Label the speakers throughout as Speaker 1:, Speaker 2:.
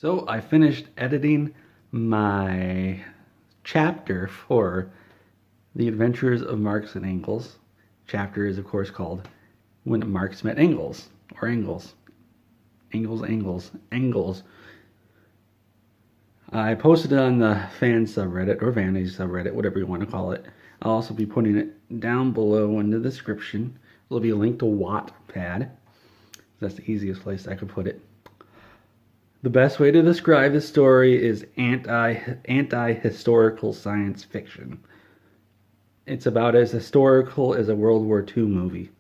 Speaker 1: So I finished editing my chapter for The Adventures of Marx and Engels. Chapter is of course called When Marx Met Engels, or Engels. Engels. I posted it on the fan subreddit, or vanity subreddit, whatever you want to call it. I'll also be putting it down below in the description. There'll be a link to Wattpad. That's the easiest place I could put it. The best way to describe this story is anti-historical science fiction. It's about as historical as a World War II movie.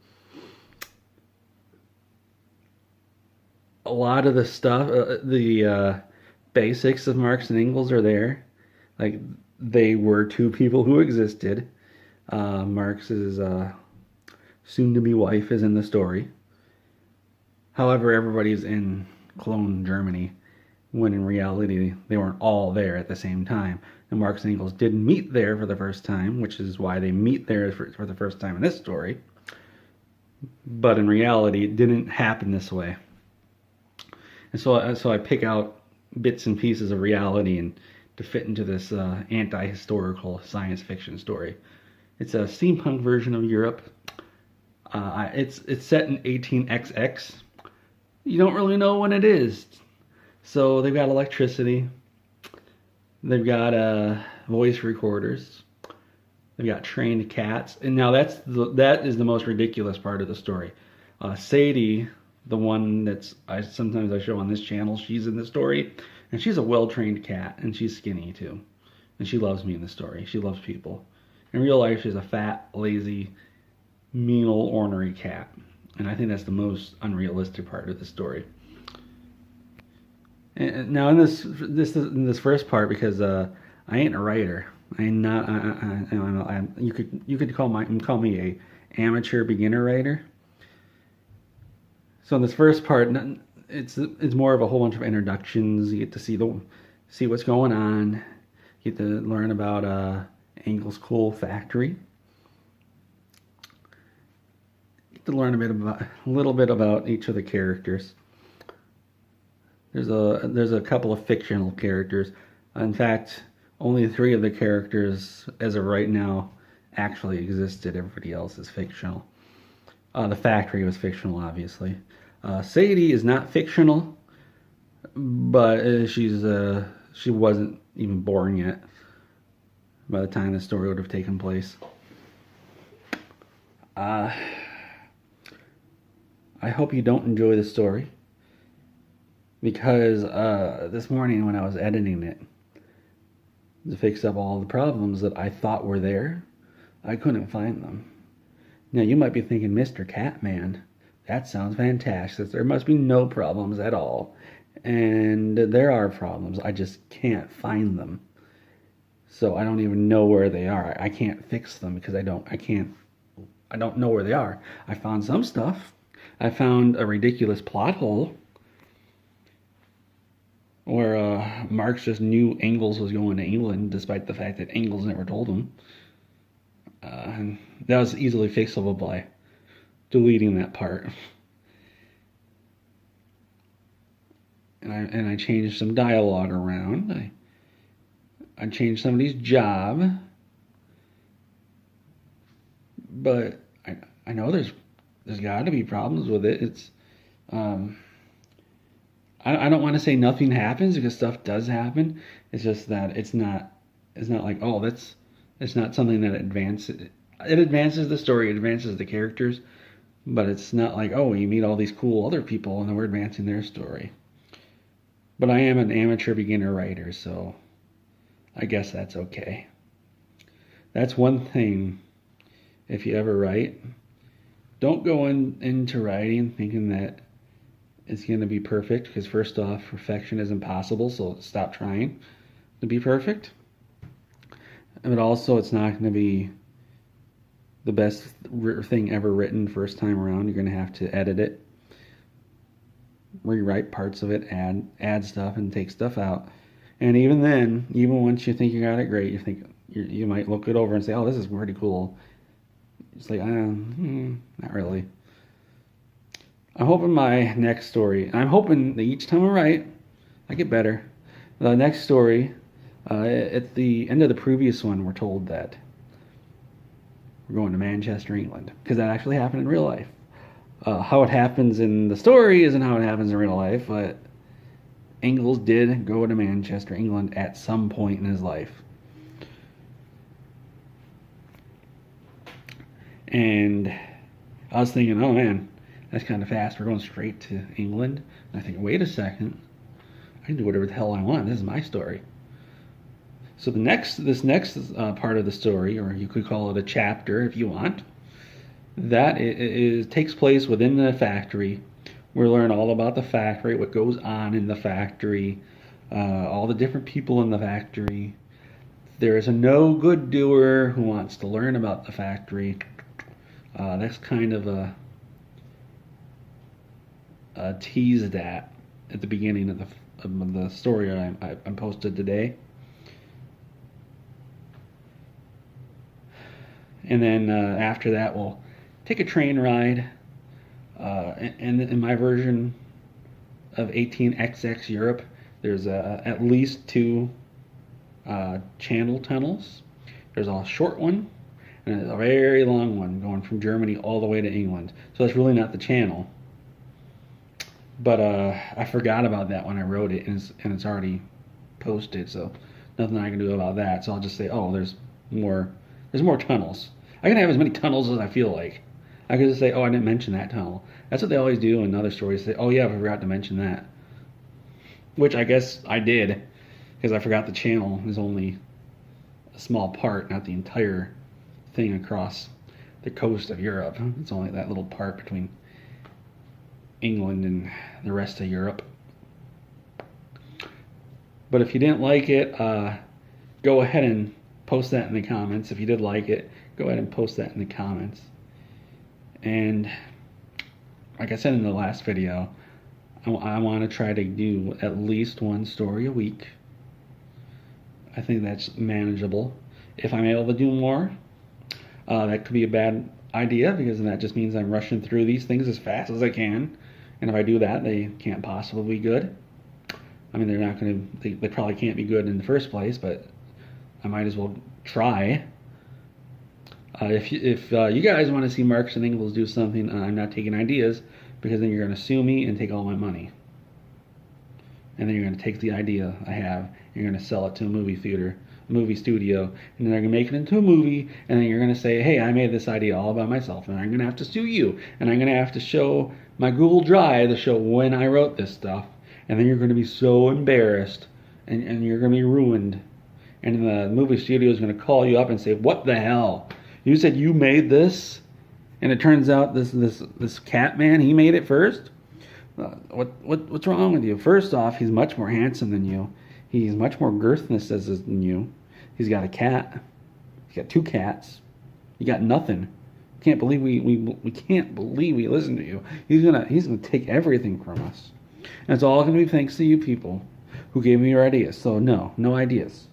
Speaker 1: A lot of the stuff, the basics of Marx and Engels are there. Like, they were two people who existed. Marx's soon-to-be wife is in the story. However, everybody's in Cologne, Germany, when in reality they weren't all there at the same time. And Marx and Engels didn't meet there for the first time, which is why they meet there for the first time in this story. But in reality, it didn't happen this way. And so I pick out bits and pieces of reality and to fit into this anti-historical science fiction story. It's a steampunk version of Europe. It's set in 18XX. You don't really know when it is. So they've got electricity. They've got voice recorders. They've got trained cats. And now that is the most ridiculous part of the story. Sadie, the one sometimes I show on this channel, she's in the story, and she's a well-trained cat, and she's skinny too. And she loves me in the story. She loves people. In real life, she's a fat, lazy, mean old ornery cat. And I think that's the most unrealistic part of the story. And now in this first part, because I ain't a writer, I'm not. You could call me a amateur beginner writer. So in this first part, it's more of a whole bunch of introductions. You get to see what's going on. You get to learn about Engels' coal factory. To learn a little bit about each of the characters. There's a couple of fictional characters. In fact, only 3 of the characters, as of right now, actually existed. Everybody else is fictional. The factory was fictional, obviously. Sadie is not fictional, but she wasn't even born yet by the time the story would have taken place. I hope you don't enjoy the story, because this morning when I was editing it to fix up all the problems that I thought were there, I couldn't find them. Now you might be thinking, Mr. Catman, that sounds fantastic. There must be no problems at all. And there are problems. I just can't find them. So I don't even know where they are. I can't fix them because I don't know where they are. I found some stuff. I found a ridiculous plot hole where Marx just knew Engels was going to England despite the fact that Engels never told him. And that was easily fixable by deleting that part. And I changed some dialogue around. I changed somebody's job. But I know there's got to be problems with it. It's I don't want to say nothing happens, because stuff does happen. It's just that it's not like, oh, it's not something that advances. It advances the story, it advances the characters, but it's not like, oh, you meet all these cool other people and then we're advancing their story. But I am an amateur beginner writer, so I guess that's okay. That's one thing. If you ever write, don't go into writing thinking that it's going to be perfect, because first off, perfection is impossible, so stop trying to be perfect. But also, it's not going to be the best thing ever written first time around. You're going to have to edit it, rewrite parts of it, add stuff, and take stuff out. And even then, even once you think you got it great, you might look it over and say, oh, this is pretty cool. It's like, not really. I'm hoping my next story, I'm hoping that each time I write, I get better. The next story, at the end of the previous one, we're told that we're going to Manchester, England, because that actually happened in real life. How it happens in the story isn't how it happens in real life, but Ingalls did go to Manchester, England at some point in his life. And I was thinking, oh man, that's kind of fast. We're going straight to England. And I think, wait a second. I can do whatever the hell I want. This is my story. So this next part of the story, or you could call it a chapter if you want, that takes place within the factory. We learn all about the factory, what goes on in the factory, all the different people in the factory. There is a no good doer who wants to learn about the factory. That's kind of a tease that at the beginning of the story I posted today. And then after that, we'll take a train ride. And in my version of 18XX Europe, there's at least 2 channel tunnels. There's a short one and a very long one going from Germany all the way to England. So that's really not the channel. But I forgot about that when I wrote it, and it's already posted, so nothing I can do about that. So I'll just say, oh, there's more tunnels. I can have as many tunnels as I feel like. I could just say, oh, I didn't mention that tunnel. That's what they always do in other stories. Say, oh yeah, I forgot to mention that. Which I guess I did, because I forgot the channel is only a small part, not the entire thing across the coast of Europe. It's only that little part between England and the rest of Europe. But if you didn't like it, go ahead and post that in the comments. If you did like it, go ahead and post that in the comments. And like I said in the last video, I want to try to do at least 1 story a week. I think that's manageable. If I'm able to do more, that could be a bad idea, because that just means I'm rushing through these things as fast as I can. And if I do that, they can't possibly be good. I mean, they probably can't be good in the first place, but I might as well try. If you guys want to see Marcus and Ingalls do something, I'm not taking ideas, because then you're going to sue me and take all my money. And then you're going to take the idea I have, and you're going to sell it to a movie studio, and then they're going to make it into a movie, and then you're going to say, hey, I made this idea all by myself, and I'm going to have to sue you, and I'm going to have to show my Google Drive to show when I wrote this stuff, and then you're going to be so embarrassed, and you're going to be ruined, and the movie studio is going to call you up and say, what the hell? You said you made this, and it turns out this cat man, he made it first? What's wrong with you? First off, he's much more handsome than you. He's much more girthness than you. He's got a cat. He's got 2 cats. You got nothing. Can't believe we can't believe we listened to you. He's gonna take everything from us. And it's all gonna be thanks to you people who gave me your ideas. So no ideas.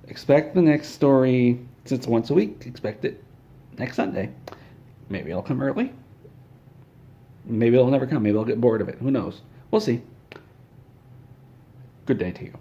Speaker 1: Expect the next story, since it's once a week, expect it next Sunday. Maybe it'll come early. Maybe it'll never come. Maybe I'll get bored of it. Who knows? We'll see. Good day to you.